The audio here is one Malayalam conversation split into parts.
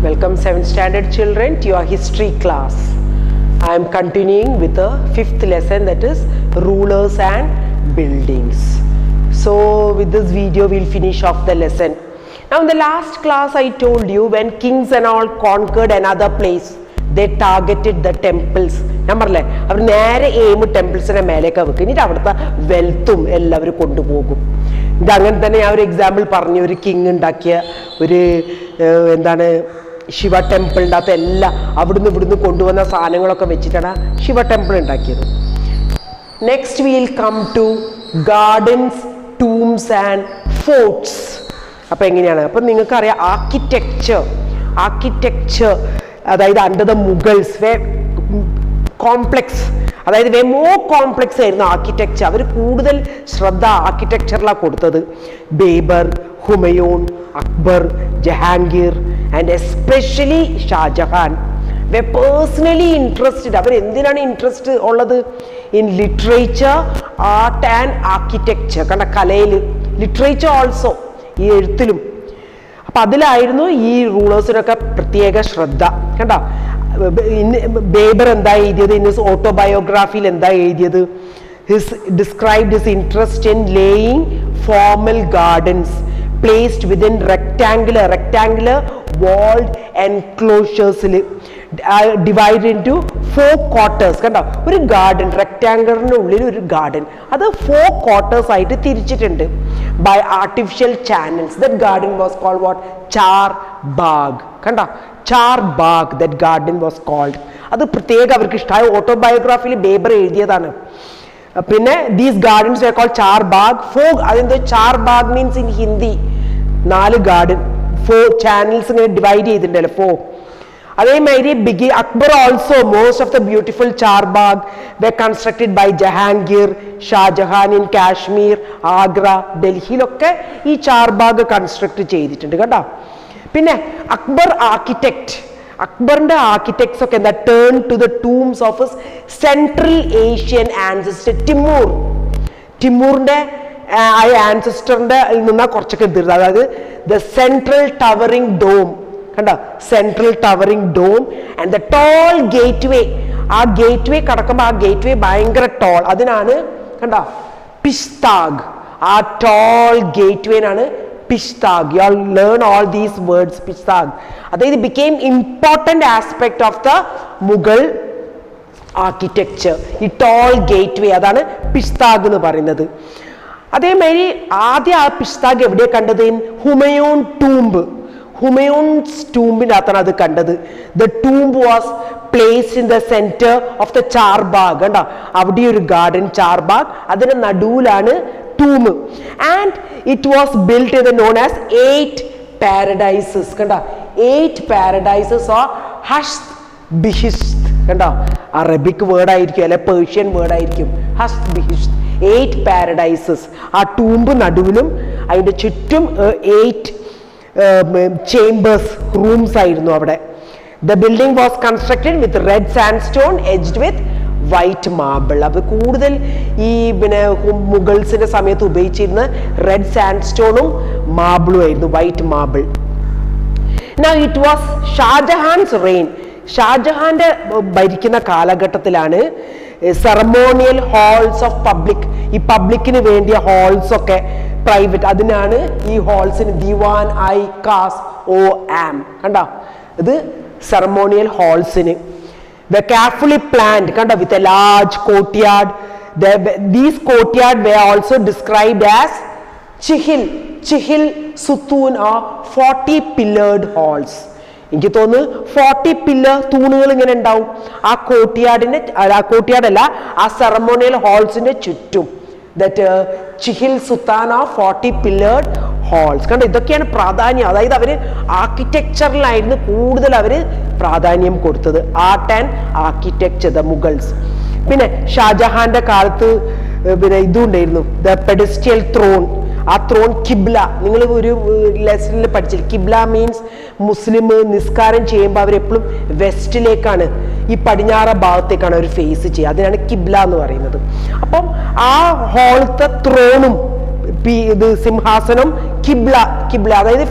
Welcome 7th standard children to your history class. I am continuing with the 5th lesson, that is rulers and buildings. So with this video we'll finish off the lesson. Now in the last class I told you when kings and all conquered another place, they targeted the temples. ഞാൻ പറഞ്ഞില്ലേ അവർ നേരെ ടെമ്പിൾസിനെ മേലേക്ക് വെക്കും, എന്നിട്ട് അവിടുത്തെ വെൽത്തും എല്ലാവരും കൊണ്ടുപോകും. ഇതങ്ങനെ തന്നെ ഞാൻ ഒരു എക്സാമ്പിൾ പറഞ്ഞു. ഒരു കിങ് ഉണ്ടാക്കിയ ഒരു എന്താണ് ശിവ ടെമ്പിളിൻ്റെ അകത്ത് എല്ലാം അവിടുന്ന് ഇവിടുന്ന് കൊണ്ടുവന്ന സാധനങ്ങളൊക്കെ വെച്ചിട്ടാണ് ശിവ ടെമ്പിൾ ഉണ്ടാക്കിയത്. Next will come to gardens, tombs and forts. അപ്പം എങ്ങനെയാണ്? അപ്പം നിങ്ങൾക്കറിയാം ആർക്കിടെക്ചർ അതായത് അണ്ടർ ദ മുഗൾസ് കോംപ്ലക്സ്, അതായത് മോർ കോംപ്ലക്സ് ആയിരുന്നു ആർക്കിടെക്ചർ. അവർ കൂടുതൽ ശ്രദ്ധ ആർക്കിടെക്ചറിലാണ് കൊടുത്തത്. Babur, Humayun, Akbar, Jahangir and especially Shah Jahan were personally interested. അവർ എന്തിനാണ് ഇൻട്രസ്റ്റ് ഉള്ളത്? In literature, art and architecture. കണ്ട, കലയിൽ, ലിറ്ററേച്ചർ ഓൾസോ, ഈ എഴുത്തിലും. അപ്പം അതിലായിരുന്നു ഈ റൂളേഴ്സിനൊക്കെ പ്രത്യേക ശ്രദ്ധ. കണ്ട, ബേബർ എന്താ എഴുതിയത്? ഇൻ ഹിസ് ഓട്ടോബയോഗ്രാഫിയിൽ എന്താ എഴുതിയത്? described his interest in laying formal gardens placed within rectangular walled enclosures, divided into 4 quarters. കണ്ടോ, ഒരു ഗാർഡൻ, റെക്ടാംഗിളിന്റെ ഉള്ളിൽ ഒരു ഗാർഡൻ, അത് 4 quarters ആയിട്ട് തിരിച്ചിട്ടുണ്ട്. By artificial channels. That garden was called what? Char bagh. കണ്ടോ, char bagh, that garden was called. അത് പ്രത്യേകം അവർക്ക് ഇഷ്ടമായ ഓട്ടോബയോഗ്രാഫിയിൽ ബേബർ എഴുതിയതാണ്. പിന്നെ these gardens were called char bagh. അതെന്തോ char bagh means in Hindi 4 garden, 4 channels ഇങ്ങനെ ഡിവൈഡ് ചെയ്തിട്ടുണ്ടല്ലോ, 4. അതേമാതിരി Akbar also most of the beautiful char bagh were constructed by Jahangir, Shahjahan in Kashmir, Agra, ഡൽഹിയിലൊക്കെ ഈ ചാർ ബാഗ് കൺസ്ട്രക്ട് ചെയ്തിട്ടുണ്ട് കേട്ടോ. പിന്നെ അക്ബറിന്റെ ആർക്കിടെക്ട്സ് ഒക്കെ എന്താ? Turn to the tombs of his central Asian ancestor ടിമൂറിന്റെ ആൻസസ്റ്ററിന്റെ നിന്നാ കുറച്ചൊക്കെ തീർന്നത്. അതായത് ദ സെൻട്രൽ ടവറിംഗ് ഡോം. കണ്ടോ, central towering dome and the tall gateway. ആ ഗേറ്റ് വേ കടക്കുമ്പോൾ ആ ഗേറ്റ് വേ ഭയങ്കര ടോൾ, അതിനാണ് കണ്ടോ പിഷ്താഗ്. ആ ടോൾ ഗേറ്റ് വേനാണ് pishtaq. You all learn all these words. Pishtaq അതായത് became important aspect of the Mughal architecture. ഈ ടോൾ ഗേറ്റ് വേ, അതാണ് പിഷ്താഗ് എന്ന് പറയുന്നത്. അതേമാതിരി ആദ്യം ആ പിഷ്താഗ് എവിടെയാണ് കണ്ടത്? In Humayun tomb. ഹുമയൂൺസ് ടൂംബിൻ്റെ അകത്താണ് അത് കണ്ടത്. The tomb was placed in the centre of the char bagh. കണ്ടോ, അവിടെ ഒരു ഗാർഡൻ, ചാർ ബാഗ്, അതിന് നടുവിലാണ് tomb. And it was built ഇത് നോൺ ആസ് 8 പാരഡൈസസ്. കണ്ടോ, 8 പാരഡൈസസ് ഓർ ഹഷ്ത് ബിഹിഷ്ത്. കണ്ടോ, അറബിക് വേർഡ് ആയിരിക്കും, അല്ലെ പേർഷ്യൻ വേർഡ് ആയിരിക്കും. ഹഷ്ത് ബിഹിഷ്ത്, 8 പാരഡൈസസ്. ആ ടൂംബ് നടുവിലും അതിൻ്റെ ചുറ്റും 8 ചേംബേഴ്സ്, റൂംസ് ആയിരുന്നു അവിടെ. The building was constructed with red sandstone edged with white marble. അത് കൂടുതൽ ഈ മുഗൾസിന്റെ സമയത്ത് ഉപയോഗിച്ചിരുന്ന റെഡ് സാൻഡ്സ്റ്റോണും മാർബിളും ആയിരുന്നു, white marble. Now it was Shahjahan's reign. ഷാജഹാന്റെ ഭരിക്കുന്ന കാലഘട്ടത്തിലാണ് സെറമോണിയൽ ഹാൾസ് ഓഫ് പബ്ലിക്, ഈ പബ്ലിക്കിന് വേണ്ടിയ ഹാൾസ് ഒക്കെ പ്രൈവറ്റ്, അതിനാണ് ഈ ഹാൾസിന് ദിവാൻ ഐ കാസ് ഓ ആം. കണ്ടോ, ഇത് ceremonial ഹാൾസിന്. Were carefully planned, kanda, with a large courtyard. These courtyard were also described as chihil sutoon or 40 pillared halls. എനിക്ക് തോന്നുന്നു 40 പില്ലർ തൂണുകൾ ഇങ്ങനെ ഉണ്ടാവും ആ കോർട്ട്യാർഡ് അല്ല, ആ സെറമോണിയൽ ഹാൾസിന്റെ ചുറ്റും. That Chihil Sutun of 40 pillared halls. കണ്ടോ, ഇതൊക്കെയാണ് പ്രാധാന്യം. അതായത് അവര് ആർക്കിടെക്ചറിലായിരുന്നു കൂടുതൽ അവര് പ്രാധാന്യം കൊടുത്തത്. Art and architecture, the Mughals. പിന്നെ ഷാജഹാന്റെ കാലത്ത് പിന്നെ ഇതും ഉണ്ടായിരുന്നു, ദ പെഡസ്റ്റിയൽ ത്രോൺ. ആ ത്രോൺ കിബ്ല, നിങ്ങൾ ഒരു ലെസണിൽ പഠിച്ചില്ല. കിബ്ല മീൻസ് മുസ്ലിം നിസ്കാരം ചെയ്യുമ്പോൾ അവരെപ്പോഴും വെസ്റ്റിലേക്കാണ്, ഈ പടിഞ്ഞാറ ഭാഗത്തേക്കാണ് അവർ ഫേസ് ചെയ്യുക. അതിനാണ് കിബ്ല എന്ന് പറയുന്നത്. അപ്പം ആ ഹോളത്തെ ത്രോണും ഇത് സിംഹാസനം കിബ്ല, അതായത്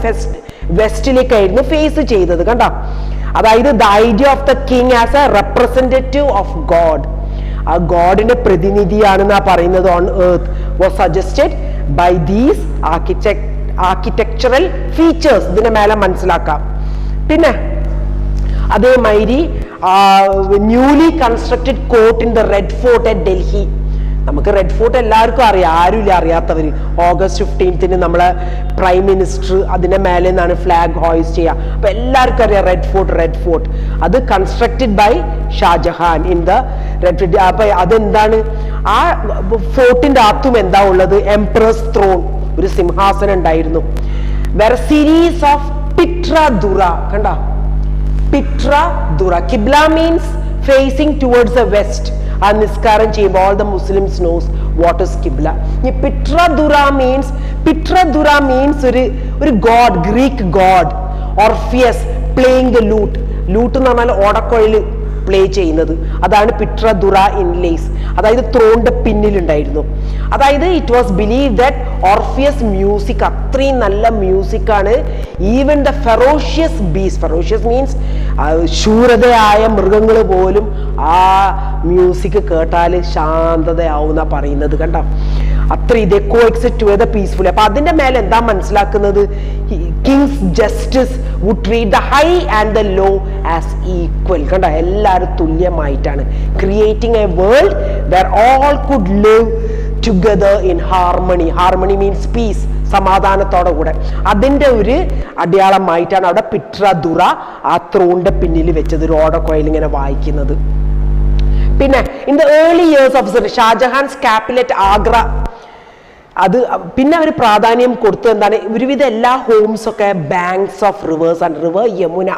വെസ്റ്റിലേക്കായിരുന്നു ഫേസ് ചെയ്തത്. കണ്ടോ, അതായത് the idea of the king as a representative of god, ആ ഗോഡിന്റെ പ്രതിനിധിയാണെന്നാ പറയുന്നത് on earth, was suggested by these architectural features. ഇതിന്റെ മേലെ മനസ്സിലാക്കാം. പിന്നെ അതേമാതിരി newly constructed court in the red fort at Delhi. നമുക്ക് റെഡ് ഫോർട്ട് എല്ലാവർക്കും അറിയാം, ആരുമില്ല അറിയാത്തവർ. August 15 നമ്മളെ പ്രൈം മിനിസ്റ്റർ അതിന്റെ മേലെ നിന്നാണ് ഫ്ലാഗ് ഹോയിസ്റ്റ് ചെയ്യുക. അപ്പൊ എല്ലാവർക്കും അറിയാം റെഡ് ഫോർട്ട്. അത് constructed by Shah Jahan in the red. അപ്പൊ അതെന്താണ്, ആ ഫോർട്ടിന്റെ അകത്തും എന്താ ഉള്ളത്, എംപറേഴ്സ് ത്രോൺ, ഒരു സിംഹാസനം ഉണ്ടായിരുന്നു. വേറെ സീരീസ് ഓഫ് പിട്രദുറ, കണ്ട പിട്രദുറ. കിബ്ല means facing towards the west. ആ നിസ്കാരം ചെയ്യുമ്പോൾ all the Muslims knows what is Qibla. ഈ പിട്രദുറ മീൻസ് ഒരു God, Greek God, Orpheus playing the loot. Loot എന്ന് പറഞ്ഞാൽ ഓടക്കുഴൽ പ്ലേ ചെയ്യുന്നത്, അതാണ് പിട്രദുറ ഇൻലേസ്. അതായത് ത്രോണിന്റെ പിന്നിലുണ്ടായിരുന്നു. അതായത് it was believe that Orpheus music, അത്രയും നല്ല മ്യൂസിക് ആണ്. Even the ferocious beasts, ferocious means ശൂരതയായ മൃഗങ്ങൾ പോലും ആ മ്യൂസിക് കേട്ടാൽ ശാന്തതയാവുന്ന പറയുന്നത്. കണ്ടോ, അത്ര ഇതേ കോഎക്സിസ്റ്റ് ടുഗദർ പീസ്ഫുള്ളി. അപ്പൊ അതിന്റെ മേലെ എന്താ മനസ്സിലാക്കുന്നത്, king's justice would treat the high and the low as equal. കണ്ടോ, എല്ലാവരും തുല്യമായിട്ടാണ്. Creating a world where all could live together in harmony. Harmony means peace, സമാധാനത്തോടെ കൂടെ. അതിന്റെ ഒരു അടയാളമായിട്ടാണ് അവിടെ പിട്രദുറ ആ ത്രോണിന്റെ പിന്നിൽ വെച്ചത്, ഒരു ഓടക്കുഴൽ ഇങ്ങനെ വായിക്കുന്നത്. പിന്നെ in the early years of Shahjahan's capital at Agra, അത് പിന്നെ അവർ പ്രാധാന്യം കൊടുത്തത് എന്താണ്, ഒരുവിധ എല്ലാ ഹോംസ് ഒക്കെ banks of rivers and river Yamuna.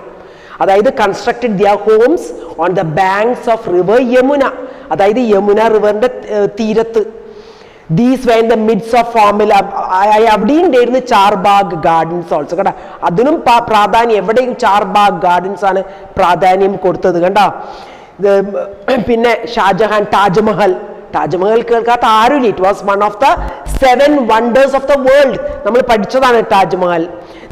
അതായത് constructed their homes on the banks of river Yamuna, അതായത് യമുന റിവറിന്റെ തീരത്ത്. These way in the midst of ഫോമിൽ. അവിടെയും ഉണ്ടായിരുന്നു ചാർബാഗ് ഗാർഡൻസ് ഓൾസോ. കണ്ട, അതിനും പ്രാധാന്യം, എവിടെയും ചാർബാഗ് ഗാർഡൻസ് ആണ് പ്രാധാന്യം കൊടുത്തത്. കണ്ടോ, പിന്നെ ഷാജഹാൻ താജ്മഹൽ കേൾക്കാത്ത ആരുമില്ല. It was one of the 7 wonders of the world. നമ്മൾ പഠിച്ചതാണ് Taj Mahal.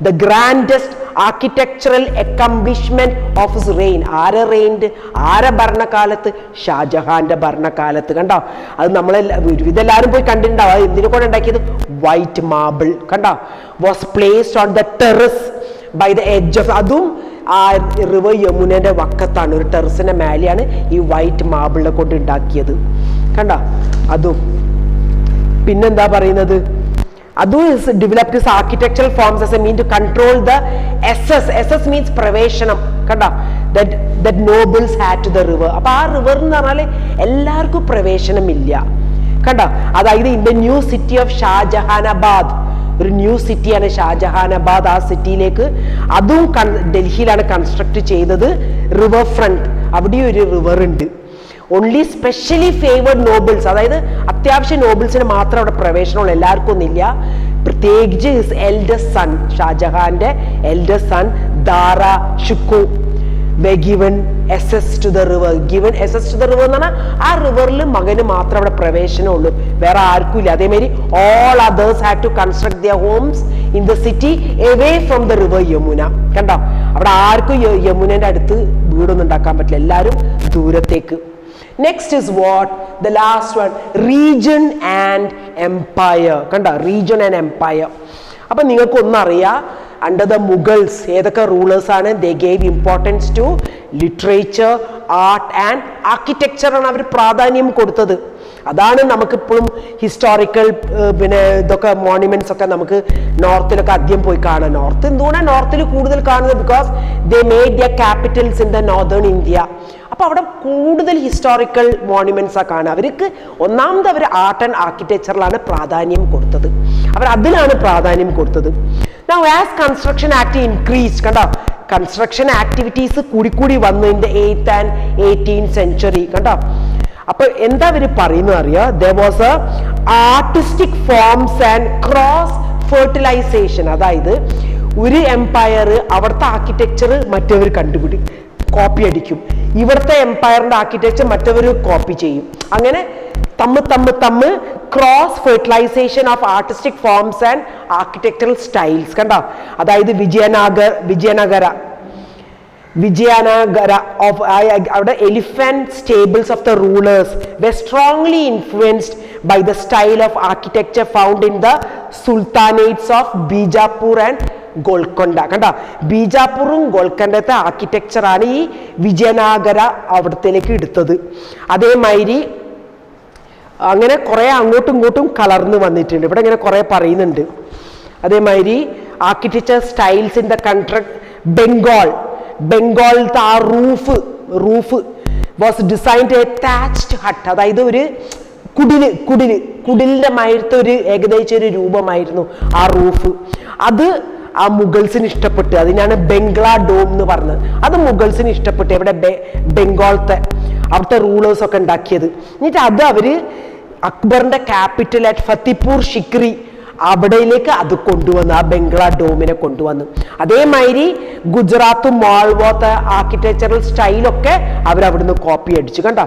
The grandest architectural accomplishment of his rain. ആരെ ഭരണകാലത്ത്, ഷാജഹാന്റെ ഭരണകാലത്ത്. കണ്ടോ, അത് ഇതെല്ലാവരും പോയി കണ്ടിട്ടുണ്ടാവും. അത് എന്തിനെ കൊണ്ട് ഉണ്ടാക്കിയത്, വൈറ്റ് മാർബിൾ. കണ്ടോ, was placed on the terrace by the edge of. അതും ആ റിവർ യമുനന്റെ വക്കത്താണ്, ഒരു ടെറസിന്റെ മേലെയാണ് ഈ വൈറ്റ് മാർബിളിനെ കൊണ്ട് ഉണ്ടാക്കിയത്. കണ്ട, അതും പിന്നെന്താ പറയുന്നത്, അതും developed his architectural forms as a mean to control the access means പ്രവേശനം. കണ്ട, that nobles had to the river. അപ്പൊ ആ റിവർ എന്ന് പറഞ്ഞാല് എല്ലാവർക്കും പ്രവേശനമില്ല. കണ്ട, അതായത് in the new city of Shahjahanabad, ഒരു ന്യൂ സിറ്റിയാണ് ഷാജഹാനാബാദ്. ആ സിറ്റിയിലേക്ക്, അതും ഡൽഹിയിലാണ് കൺസ്ട്രക്ട് ചെയ്തത്. റിവർ ഫ്രണ്ട്, അവിടെ ഒരു റിവർ ഉണ്ട്. ഓൺലി സ്പെഷ്യലി ഫേവേർഡ് നോബിൾസ്, അതായത് അത്യാവശ്യം നോബിൾസിന് മാത്രം അവിടെ പ്രവേശനമുള്ളൂ, എല്ലാവർക്കും ഒന്നുമില്ല. പ്രത്യേകിച്ച് ഹിസ് എൽഡസ്റ്റ് സൺ, ഷാജഹാന്റെ eldest son Dara Shikoh were given access to the river. Given access to the river എന്ന് പറഞ്ഞാൽ ആ റിവറിൽ മകന് മാത്രം അവിടെ പ്രവേശനമുള്ളൂ, വേറെ ആർക്കും ഇല്ല. അതേമാതിരി all others had to construct their homes in the city away from the river Yamuna. കണ്ടോ, അവിടെ ആർക്കും യമുനന്റെ അടുത്ത് വീടൊന്നും ഉണ്ടാക്കാൻ പറ്റില്ല, എല്ലാവരും ദൂരത്തേക്ക്. Next is what? The last one, region and empire. കണ്ടോ, region and empire. അപ്പൊ നിങ്ങൾക്ക് ഒന്നറിയാം, under the Mughals ഏതൊക്കെ റൂളേഴ്സ് ആണ്? they gave importance to literature, art and architecture ആണ് അവർ പ്രാധാന്യം കൊടുത്തത്. അതാണ് നമുക്കിപ്പോഴും ഹിസ്റ്റോറിക്കൽ പിന്നെ ഇതൊക്കെ മോണ്യുമെന്റ്സ് ഒക്കെ നമുക്ക് നോർത്തിലൊക്കെ ആദ്യം പോയി കാണാം. നോർത്ത് എന്തുകൊണ്ടാണ് നോർത്തിൽ കൂടുതൽ കാണുന്നത്? Because they made their capitals in the northern India. അപ്പൊ അവിടെ കൂടുതൽ ഹിസ്റ്റോറിക്കൽ മോണ്യുമെന്റ്സ് ആ കാണുക. അവർക്ക് ഒന്നാമത് അവർ ആർട്ട് ആൻഡ് ആർക്കിടെക്ചറിലാണ് പ്രാധാന്യം കൊടുത്തത്, അവർ അതിലാണ് പ്രാധാന്യം കൊടുത്തത്. Now as construction activity increased, കണ്ടോ, കൺസ്ട്രക്ഷൻ ആക്ടിവിറ്റീസ് കൂടി വന്നു in the 8th and 18th century. കണ്ടോ, അപ്പൊ എന്താ അവര് പറയുന്നത് അറിയാം? there was a artistic forms and cross fertilization. അതായത് ഒരു എംപയർ അവിടുത്തെ ആർക്കിടെക്ചർ മറ്റവർ കോപ്പി അടിക്കും, ഇവിടുത്തെ എംപയറിന്റെ ആർക്കിടെക്ചർ മറ്റവർ കോപ്പി ചെയ്യും. അങ്ങനെ തമ്മ് cross fertilisation of artistic forms and architectural styles. കണ്ടോ, അതായത് Vijayanagara Vijayanagara of elephant stables of the rulers were strongly influenced by the style of architecture found in the sultanates of Bijapur and Golconda. കണ്ട, ബീജാപ്പൂറും ഗോൽക്കൊണ്ടത്തെ ആർക്കിടെക്ചറാണ് ഈ വിജയനഗര അവിടത്തേക്ക് എടുത്തത്. അതേമാതിരി അങ്ങനെ കുറേ അങ്ങോട്ടും ഇങ്ങോട്ടും കലർന്ന് വന്നിട്ടുണ്ട്. ഇവിടെ ഇങ്ങനെ കുറേ പറയുന്നുണ്ട്. അതേമാതിരി architecture styles in the country ബംഗാളിലത്തെ ആ roof was designed a thatched hut, അതായത് ഒരു കുടിലിന്റെ മായിരത്തെ ഒരു ഏകദേശം ഒരു രൂപമായിരുന്നു ആ റൂഫ്. അത് ആ മുഗൾസിന് ഇഷ്ടപ്പെട്ടു. അതിനാണ് ബംഗ്ലാ ഡോം എന്ന് പറഞ്ഞത്. അത് മുഗൾസിന് ഇഷ്ടപ്പെട്ടു. എവിടെ? ബംഗാളത്തെ അവിടുത്തെ റൂളേഴ്സ് ഒക്കെ ഉണ്ടാക്കിയത്. എന്നിട്ട് അത് അവര് അക്ബറിന്റെ ക്യാപിറ്റൽ ആറ്റ് ഫത്തിപൂർ ഷിക്രി അവിടയിലേക്ക് അത് കൊണ്ടുവന്നു, ആ ബംഗ്ലാ ഡോമിനെ കൊണ്ടുവന്നു. അതേമാതിരി ഗുജറാത്തും മാൾവാത്തെ ആർക്കിടെക്ചറൽ സ്റ്റൈലൊക്കെ അവരവിടുന്ന് കോപ്പി അടിച്ചു. കണ്ട,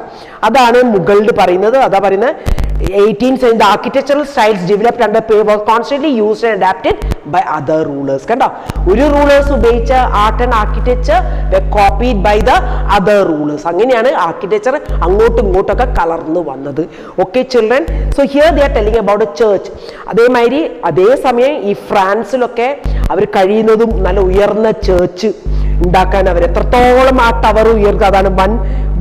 അതാണ് മുഗളിൽ പറയുന്നത്. അതാ പറയുന്നത് 18th century, the architectural styles developed under Pay was constantly used and adapted by other rulers. കണ്ടോ, ഒരു റൂളേഴ്സ് ഉപയോഗിച്ച art and architecture were copied by the other rulers. അങ്ങനെയാണ് ആർക്കിടെക്ചർ അങ്ങോട്ടും ഇങ്ങോട്ടൊക്കെ കലർന്നു വന്നത്. Okay children, so here they are telling about A church. അതേമാതിരി അതേസമയം ഈ ഫ്രാൻസിലൊക്കെ അവർ കഴിയുന്നതും നല്ല ഉയർന്ന ചേർച്ച് ഉണ്ടാക്കാൻ അവർ എത്രത്തോളം ആ ടവർ ഉയർത്തുക. അതാണ് one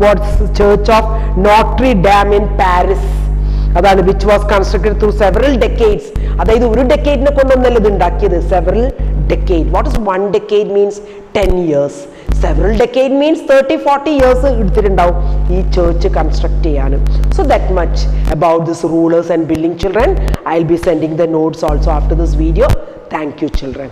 what's church of Notre Dame in Paris. അതാണ് which was constructed through several decades. അതായത് ഒരു ഡെക്കേഡിനെ കൊണ്ടൊന്നല്ല ഇത് ഉണ്ടാക്കിയത്, several decade. What is one decade? Means 10 years. Several decade means 30-40 years എടുത്തിട്ടുണ്ടാവും ഈ ചേർച്ച് കൺസ്ട്രക്ട് ചെയ്യാനും. So that much about this rulers and building children. I will be sending the notes also after this video. Thank you children.